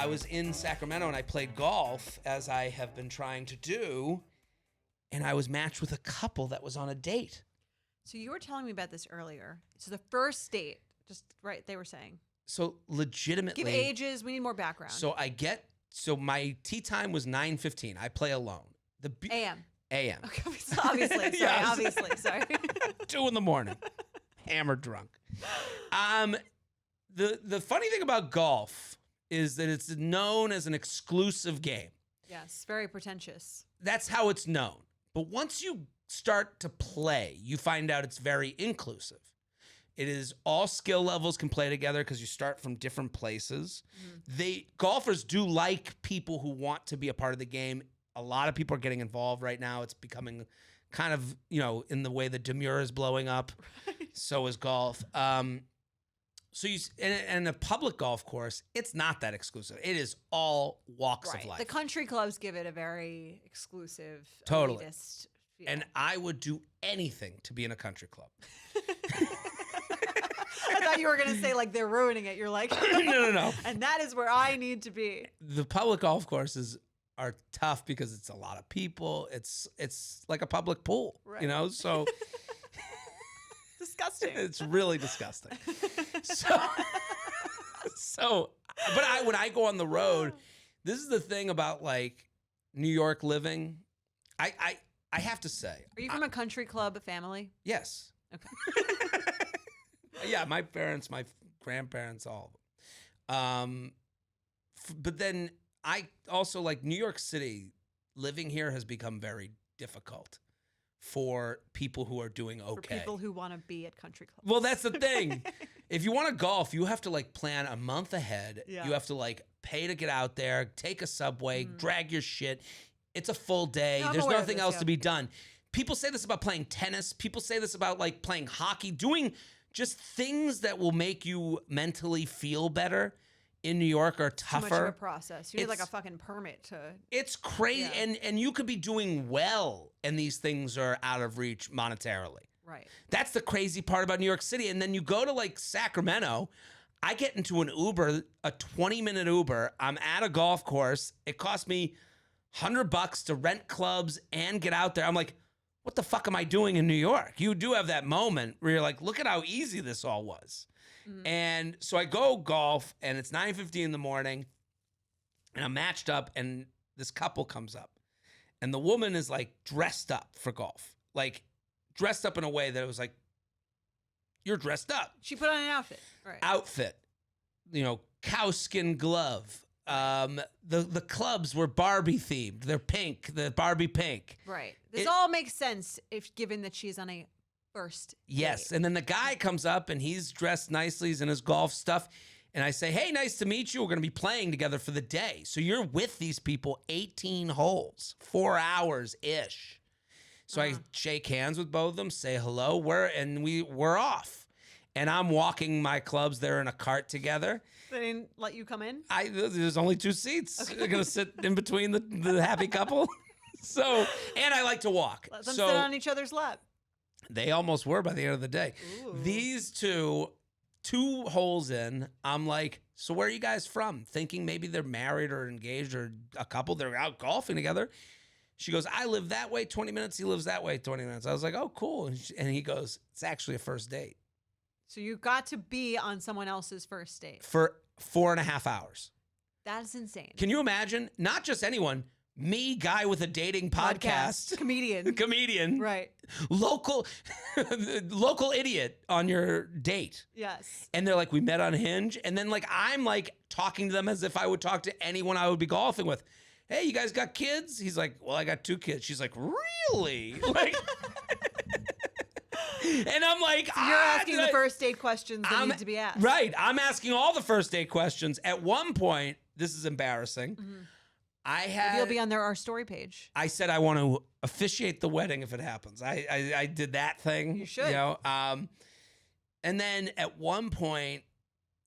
was in Sacramento and I played golf, as I have been trying to do, and I was matched with a couple that was on a date. So you were telling me about this earlier. So the first date, just right, they were saying. So legitimately, give ages. We need more background. So my tee time was 9:15. I play alone. A.M. A.M. Okay, obviously. Sorry, Yes. obviously. Sorry. 2 a.m, hammered drunk. The funny thing about golf is that it's known as an exclusive game. Yes, very pretentious. That's how it's known. But once you start to play, you find out it's very inclusive. It is all skill levels can play together because you start from different places. Golfers do like people who want to be a part of the game. A lot of people are getting involved right now. It's becoming kind of, in the way that demure is blowing up. Right. So is golf. And a public golf course, it's not that exclusive. It is all walks of life. The country clubs give it a very exclusive, totally. Elitist feel. And I would do anything to be in a country club. I thought you were going to say, like, they're ruining it. You're like, no. And that is where I need to be. The public golf courses are tough because it's a lot of people. It's like a public pool, right. So disgusting. It's really disgusting. But when I go on the road, this is the thing about like New York living. I have to say. Are you from a country club family? Yes. Okay. Yeah, my parents, my grandparents, all of them. But then I also like New York City. Living here has become very difficult for people who are doing okay. For people who want to be at country clubs. Well, that's the thing. If you want to golf, you have to like plan a month ahead. Yeah. You have to like pay to get out there, take a subway, drag your shit. It's a full day. There's nothing else to be done. People say this about playing tennis. People say this about like playing hockey, doing just things that will make you mentally feel better in New York are tougher. Too much of a process. You need like a fucking permit to. It's crazy. Yeah. And you could be doing well and these things are out of reach monetarily. Right. That's the crazy part about New York City. And then you go to like Sacramento, I get into an Uber, a 20-minute Uber. I'm at a golf course. It cost me $100 to rent clubs and get out there. I'm like, what the fuck am I doing in New York? You do have that moment where you're like, look at how easy this all was. And so I go golf and it's 9:50 in the morning and I'm matched up and this couple comes up and the woman is like dressed up for golf, like dressed up in a way that it was like, you're dressed up. She put on an outfit. Right. Outfit, cowskin glove. The clubs were Barbie themed. They're pink, the Barbie pink. Right. This all makes sense if given that she's on a first yes. date. And then the guy comes up and he's dressed nicely. He's in his golf stuff. And I say, hey, nice to meet you. We're going to be playing together for the day. So you're with these people 18 holes, 4 hours-ish. So I shake hands with both of them, say hello, we're off. And I'm walking my clubs. They're in a cart together. They didn't let you come in? There's only 2 seats. Okay. They're going to sit in between the happy couple. And I like to walk. Let them sit on each other's lap. They almost were by the end of the day. Ooh. These two holes in, I'm like, so where are you guys from? Thinking maybe they're married or engaged or a couple. They're out golfing together. She goes, I live that way 20 minutes. He lives that way 20 minutes. I was like, oh, cool. And he goes, it's actually a first date. So you got to be on someone else's first date. For 4.5 hours. That's insane. Can you imagine? Not just anyone. Me, guy with a dating podcast. Comedian. Right. Local idiot on your date. Yes. And they're like, we met on Hinge. And then like, I'm like talking to them as if I would talk to anyone I would be golfing with. Hey, you guys got kids? He's like, well, I got 2 kids. She's like, really? Like, and I'm like, so you're asking the first date questions that need to be asked. Right. I'm asking all the first date questions. At one point, this is embarrassing. Maybe you'll be on our story page. I said I want to officiate the wedding if it happens. I did that thing. You should. And then at one point,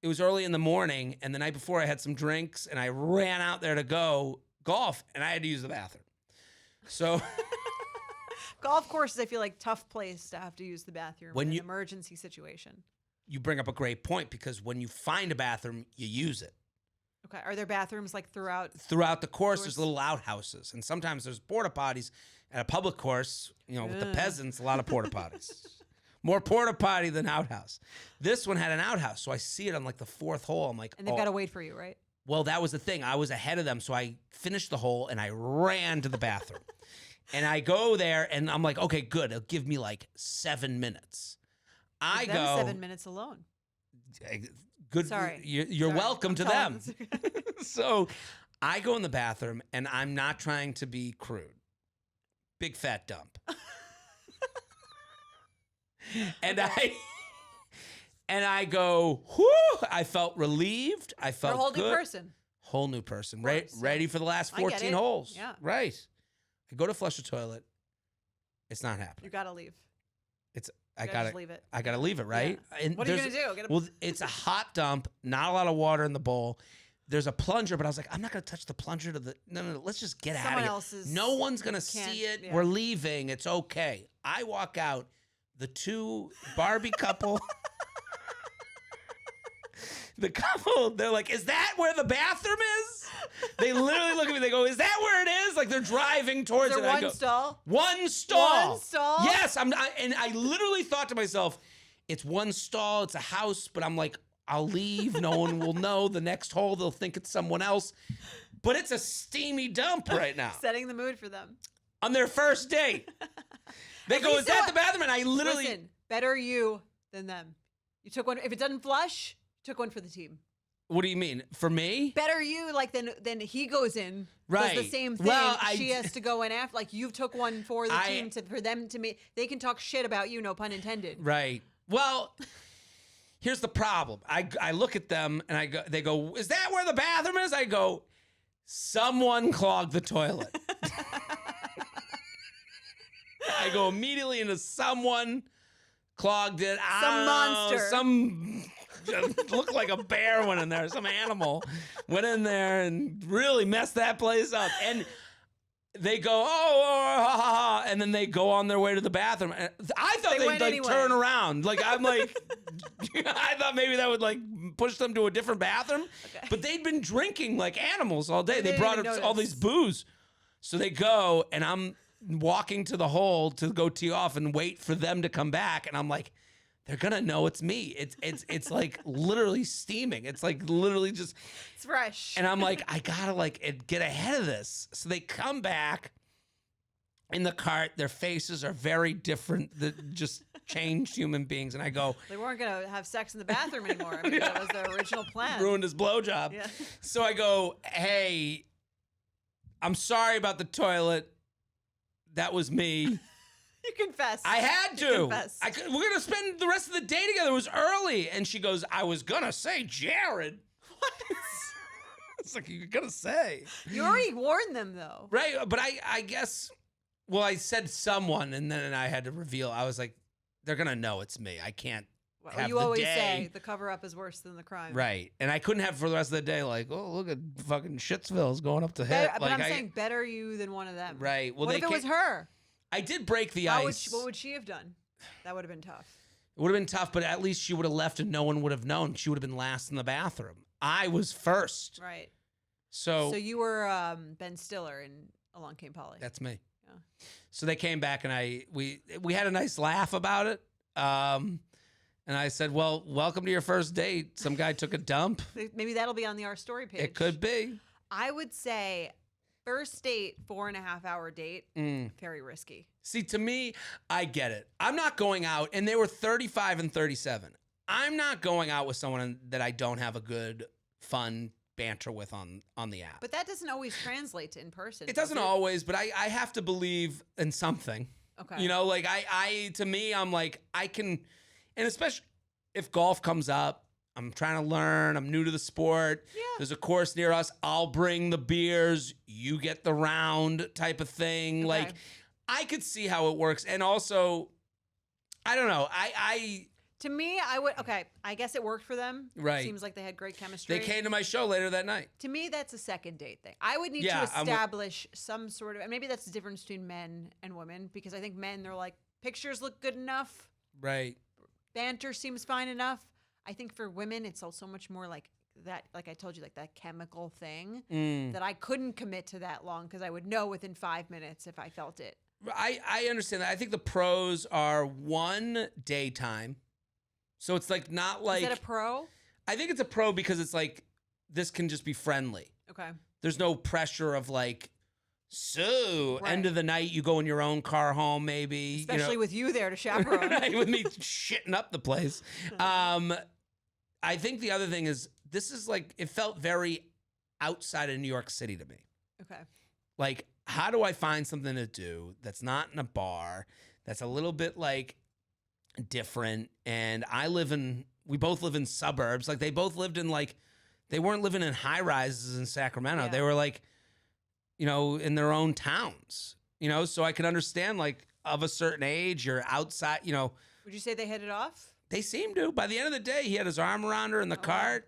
it was early in the morning, and the night before I had some drinks, and I ran out there to go golf, and I had to use the bathroom. So golf courses, I feel like tough place to have to use the bathroom in an emergency situation. You bring up a great point because when you find a bathroom, you use it. Okay. Are there bathrooms like throughout? Throughout the course, there's little outhouses, and sometimes there's porta potties at a public course. With the peasants, a lot of porta potties. More porta potty than outhouse. This one had an outhouse, so I see it on like the fourth hole. I'm like, And they've got to wait for you, right? Well, that was the thing. I was ahead of them, so I finished the hole and I ran to the bathroom. And I go there, and I'm like, okay, good. It'll give me like 7 minutes. I Them go 7 minutes alone. Good. Sorry. You're Sorry. welcome I'm to telling them. So I go in the bathroom, and I'm not trying to be crude. Big fat dump. And I go, whoo! I felt relieved. I felt You're a whole good. new person. Whole new person. Course, Ready for the last I get 14 it. holes. Yeah. Right. I go to flush the toilet. It's not You happening. got to leave. I Just gotta leave it. I gotta leave it, right? Yeah. And What are you going to do? well, it's a hot dump, not a lot of water in the bowl. There's a plunger, but I was like, I'm not gonna touch the plunger to the no, let's just get out of Someone here. else's No one's gonna can't- see it. yeah. We're leaving. It's okay. I walk out, the two Barbie couple. The couple, they're like, is that where the bathroom is? They literally look at me, they go, is that where it is? Like they're driving towards Is it. there I one go, stall? One stall. One stall? Yes, and I literally thought to myself, it's one stall, it's a house, but I'm like, I'll leave. No one will know. The next hole, they'll think it's someone else. But it's a steamy dump right now. Setting the mood for them. On their first date. They go, is that the bathroom? And I literally... Listen, better you than them. You took one. If it doesn't flush, you took one for the team. What do you mean? For me? Better you, like, then he goes in, Right. does the same thing. Well, she has to go in after. Like, you took one for the team for them to make. They can talk shit about you, no pun intended. Right. Well, here's the problem. I look at them and they go, is that where the bathroom is? I go, someone clogged the toilet. I go immediately into someone clogged it. Some monster. Some looked like a bear went in there. Some animal went in there and really messed that place up. And they go, ha, ha, ha, and then they go on their way to the bathroom. And I thought they'd like anyway. turn around. Like I'm like, I thought maybe that would like push them to a different bathroom. Okay. But they'd been drinking like animals all day. They didn't brought even all notice. these booze. So they go, and I'm walking to the hole to go tee off and wait for them to come back. And I'm like, they're gonna know it's me. It's like literally steaming. It's like literally just It's fresh. and I'm like, I gotta like get ahead of this. So they come back in the cart. Their faces are very different. Just changed human beings. And I go, They weren't going to have sex in the bathroom anymore. I mean, that was their original plan. ruined his blowjob. Yeah. So I go, hey, I'm sorry about the toilet. That was me. You confess. I had You to. confessed. We're going to spend the rest of the day together. It was early. And she goes, I was going to say Jared. What? It's like, you're going to say. You already warned them, though. Right. But I guess, well, I said someone, and then I had to reveal. I was like, they're going to know it's me. I can't Well, have you the always day. say the cover-up is worse than the crime. Right. And I couldn't have for the rest of the day, like, oh, look at fucking Shitsville's going up to hit. Better, but Like, I'm saying better you than one of them. Right. Well, What if it was her? I did break the How ice. what would she have done? That would have been tough. It would have been tough, but at least she would have left and no one would have known. She would have been last in the bathroom. I was first. Right. So So you were Ben Stiller in Along Came Polly. that's me. Yeah. So they came back and we had a nice laugh about it. And I said, well, welcome to your first date. Some guy took a dump. Maybe that'll be on the Our Story page. It could be. I would say first date, 4.5 hour date, very risky. See, to me, I get it. I'm not going out, and they were 35 and 37. I'm not going out with someone that I don't have a good, fun banter with on the app. But that doesn't always translate to in person. It doesn't always, but I have to believe in something. Okay. You know, like to me, I'm like, I can, and especially if golf comes up, I'm trying to learn. I'm new to the sport. Yeah. There's a course near us. I'll bring the beers. You get the round type of thing. Okay. Like, I could see how it works. And also, I don't know. To me, I would. Okay, I guess it worked for them. Right. Seems like they had great chemistry. They came to my show later that night. To me, that's a second date thing. I would need Yeah, to establish some sort of, and maybe that's the difference between men and women, because I think men, they're like, pictures look good enough, Right. banter seems fine enough. I think for women, it's also much more like that, like I told you, like that chemical thing Mm. that I couldn't commit to that long because I would know within 5 minutes if I felt it. I understand that. I think the pros are one, daytime. So it's like not like Is that a pro? I think it's a pro because it's like this can just be friendly. Okay. There's no pressure of like, so Right. end of the night you go in your own car home maybe. Especially with you there to chaperone. Right, with me shitting up the place. I think the other thing is this is like it felt very outside of New York City to me. Okay. Like, how do I find something to do that's not in a bar, that's a little bit like different? And we both live in suburbs. Like, they both lived in like, they weren't living in high rises in Sacramento. Yeah. They were like, in their own towns, so I could understand like of a certain age, you're outside, Would you say they hit it off? They seemed to. By the end of the day, he had his arm around her in the cart.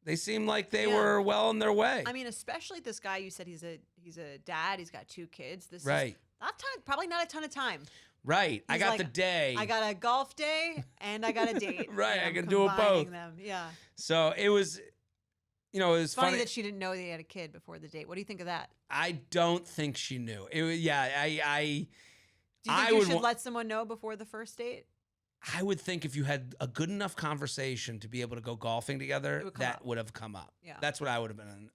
They seemed like they Yeah. were well on their way. I mean, especially this guy. You said he's a dad. He's got 2 kids. This Right. is probably not a ton of time. Right. I He's got like, the day. I got a golf day and I got a date. Right, and I I'm can do it combining both. Them. Yeah. So it was, it was It's funny funny. that she didn't know they had a kid before the date. What do you think of that? I don't think she knew. Do you Do you think you should let someone know before the first date? I would think if you had a good enough conversation to be able to go golfing together, would come that up. would have come up. Yeah. That's what I would have been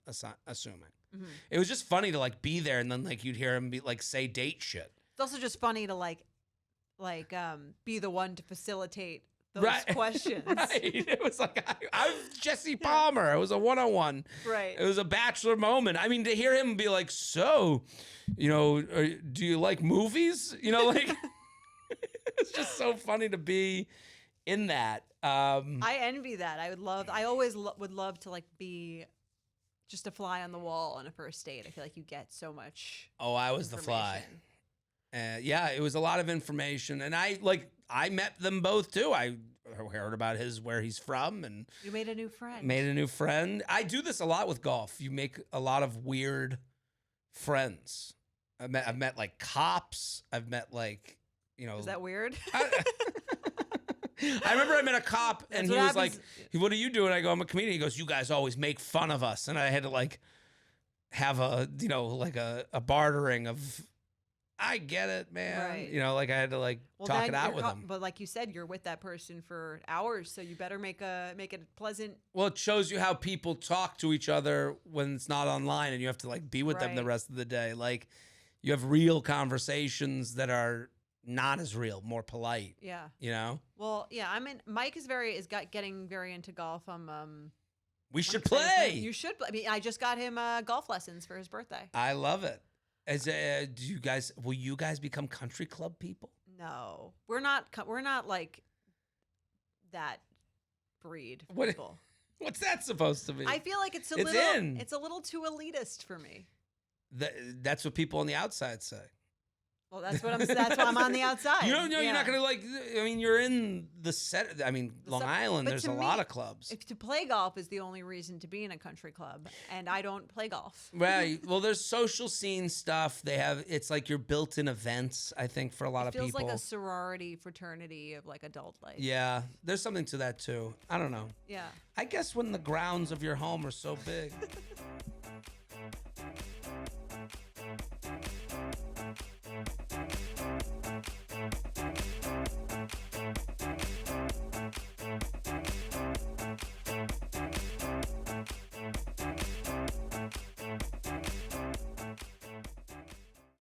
assuming. Mhm. It was just funny to like be there and then like you'd hear him be like say date shit. It's also just funny to be the one to facilitate those Right. questions. Right. It was like I'm Jesse Palmer. It was a 101. Right. It was a bachelor moment. I mean, to hear him be like, so, do you like movies? Like, it's just so funny to be in that. I envy that. I always would love to like be just a fly on the wall on a first date. I feel like you get so much. Oh, I was the fly. information. Yeah, it was a lot of information. And I met them both too. I heard about where he's from and You made a new friend. made a new friend. I do this a lot with golf. You make a lot of weird friends. I've met like cops. I've met like, Is that weird? I remember I met a cop and That's he what was like, happens. what are you doing? I go, I'm a comedian. He goes, you guys always make fun of us. And I had to like have a bartering of, I get it, man. Right. Like I had to like talk it out with him. But like you said, you're with that person for hours, so you better make it pleasant. Well, it shows you how people talk to each other when it's not online and you have to like be with them the Right. rest of the day. Like you have real conversations that are not as real, more polite, Yeah. Well, yeah. Mike is getting very into golf. We should excited for him. play. You should play. I mean, I just got him golf lessons for his birthday. I love it. Will you guys become country club people? No, we're not. We're not like that breed What- people. What's that supposed to be? I feel like it's a little too elitist for me. That's what people on the outside say. Well, that's why I'm on the outside. You don't know. You're not Yeah. going to I mean, you're in the set. I mean, Long Island, but there's to a me, lot of clubs. If to play golf is the only reason to be in a country club, and I don't play golf. Right. Well, there's social scene stuff. It's like your built-in events, I think, for a lot of Feels people. like a sorority fraternity of like adult life. Yeah. There's something to that, too. I don't know. Yeah. I guess when the grounds of your home are so big.